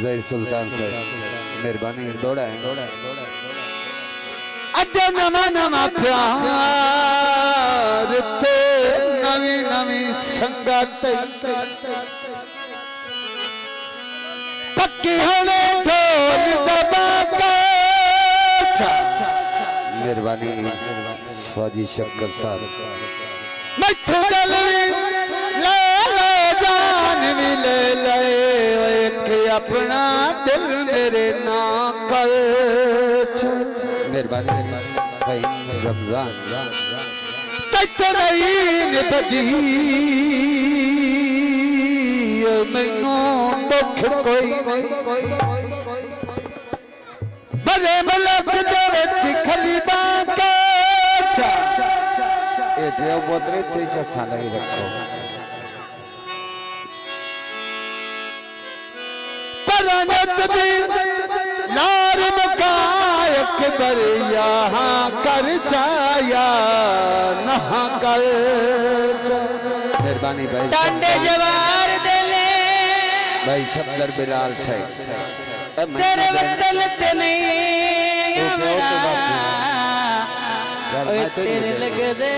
जहीर सुल्तान से मेहरबानी दौड़ा है अड्डे नमा नमा प्यार ते नवी नवी संगत पक्की होने ढोल दबा के मेहरबानी फौजी शक्कर साहब मैथू दिल ले ले जान भी ले ले एक अपना दिल मेरे ना कर मेहरबानी भाई रमजान तैतरईन बदी मैनू दुख कोई बड़े मलक दे विच खलीबा के ये देव बोतरे तेज खाना ही रखो परनत भी नार मुकायक बर यहाँ कर जाया नहा कर मेहरबानी भाई डांडे जवार दिले भाई सफदर बिलाल साहब तेरे वतन ते नहीं तेरे लग दे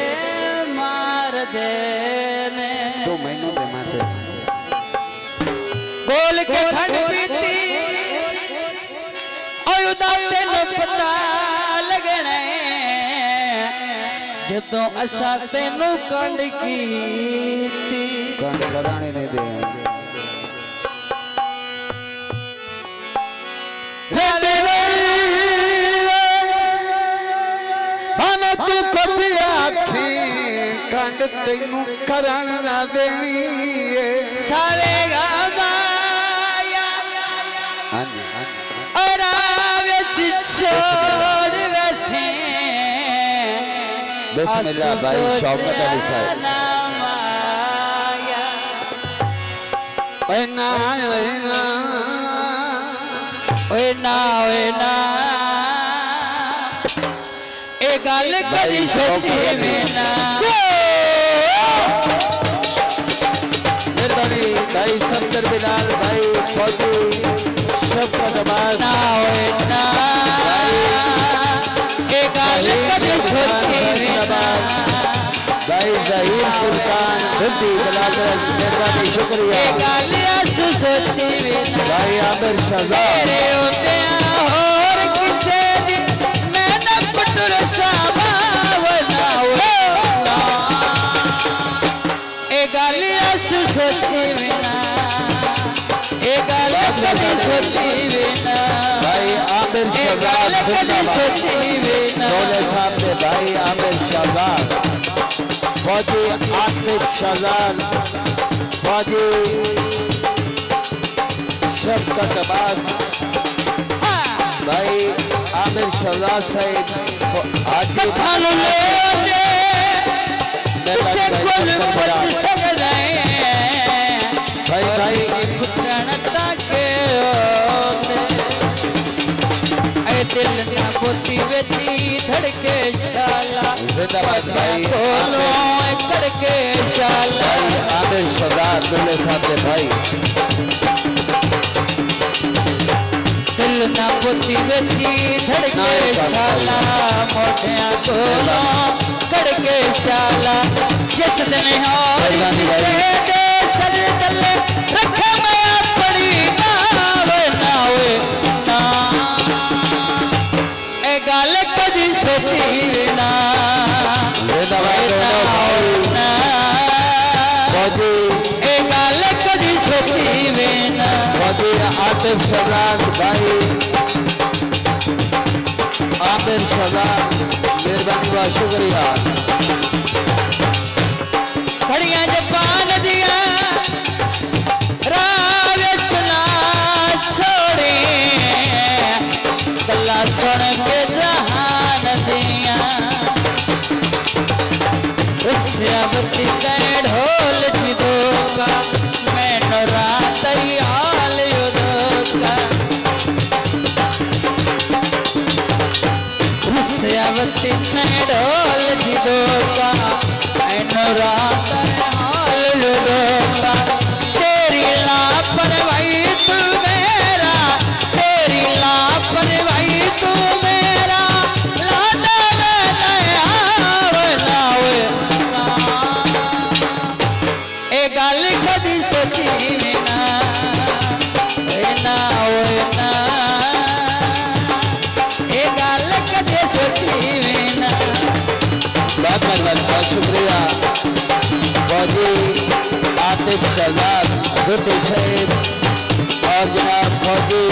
मार दे ने तो महीनों दे माते बोल के खंड पीती ओयुदा तेनू पता लगना जदों असा तेनू कंड कीती कंड कराने नहीं दे तू कभी आखी कंड तेनू करन ना देनी सारे गाया हां जी और विच छोड़ वैसे बिस्मिल्लाह भाई शौकत अली साहब ओए ना ओए ना ओए ना ओए ना ए गल कदी सोची बिना मेहरबानी भाई सफदर बिलाल भाई फौजी शफकत अब्बास ना ओए ना ए गल कदी सोची बिना भाई जहीर सुल्तान भिंडी बलागरज मेहरबानी शुक्रिया ए गल अस सोची बिना भाई आमिर शहजाद तेरे होते और किसे दी मैं न पटुर सावना होना ए गल अस सोची बिना ए गल कदी सोची बिना भाई आमिर ए गल शहजाद कदी सोची बिना दौले साहब ने भाई आमिर शहजाद फौजी आतिफ शहजाद फौजी शफकत अब्बास भाई आमिर शहजाद साहिब हाजी थानू ले से कोल बच सकदा है भाई भाई पुत्रन ताके ऐ दिल ना पोती वेची धड़के शाला जिंदाबाद भाई बोलो करके शाला भाई आमिर शहजाद दौले साहब ने भाई दिल ना पोती वेची धड़के शाला मोटिया बोलो करके शाला जिस दिन हो दे सर तले रखे मैं पड़ी ना होए ना ए गल कदी सोची ना जिंदाबाद ना फौजी ए गल कदी सोची ना फौजी आतिफ शहजाद भाई आमिर शहजाद मेहरबानी व शुक्रिया घड़ियां जपान दिया राह चला छोड़े गल्ला सुन के जहान दिया उस अवती ढोल जिदोगा मैं रात हाल युदोगा उस अवती ढोल जिदोगा मैं रात हाल युदोगा तेरी लापरवाही तू मेरा डुड्डी साहब और जनाब फौजी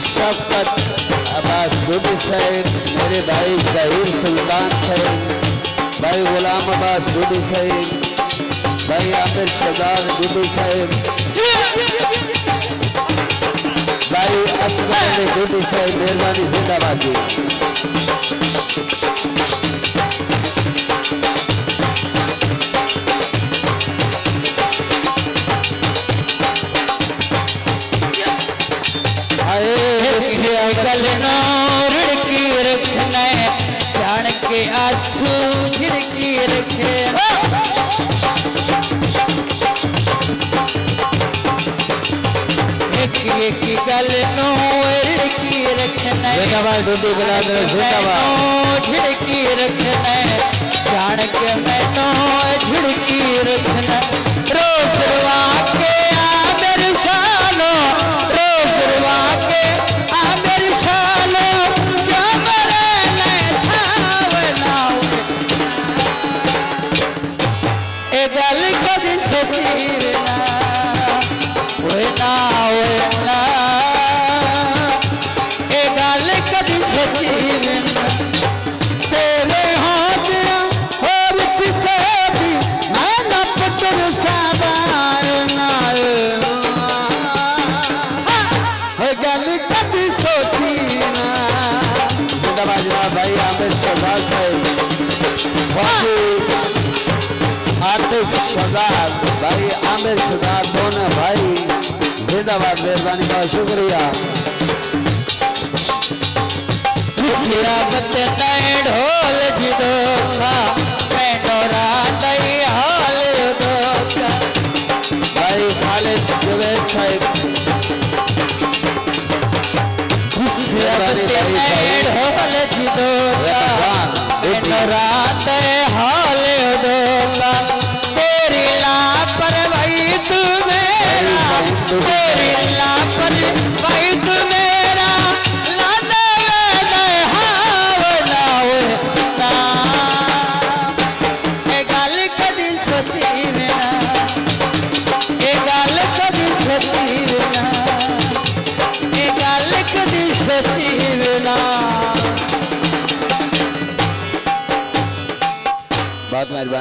शफकत अब्बास डुड्डी साहब, मेरे भाई जहीर सुल्तान साहब, भाई गुलाम अब्बास डुड्डी साहब, भाई आमिर शहजाद डुड्डी साहब, भाई असगर अली डुड्डी साहब, मेहरबानी जिंदाबाद जी। गल नो रिड़की रखना जान के आंसू झिड़की रखे एक गल नो रिड़की रखना डुड्डी झिड़की रखना जान के मैनो झिड़की रखना रोज रवा के आमिर शानो रोज रवा के आमिर शानो क्या मरे न थावना ए गल कदी सोची ना ओए ना ए गल कदी सोची ना तेरे हाथ और किसे भी मैं न पुत्र साबारना गल कभी सोची ना। जिंदाबाद जनाब भाई आमिर शहजाद साहब, आतिफ शहजाद भाई, आमिर शहजाद दोनों भाई जिंदाबाद, मेहरबानी बहुत शुक्रिया। सिरावत नए ढोल जिदो का मैं डोरा दई हाल दो का भाई खालिद जुबैर साहब, सिरावत नए ढोल जिदो का मैं डोरा दई हाल दो का तेरी लापरवाही तू मेरा तेरी लापरवाही तू मेरा बहुत मेहरबानी।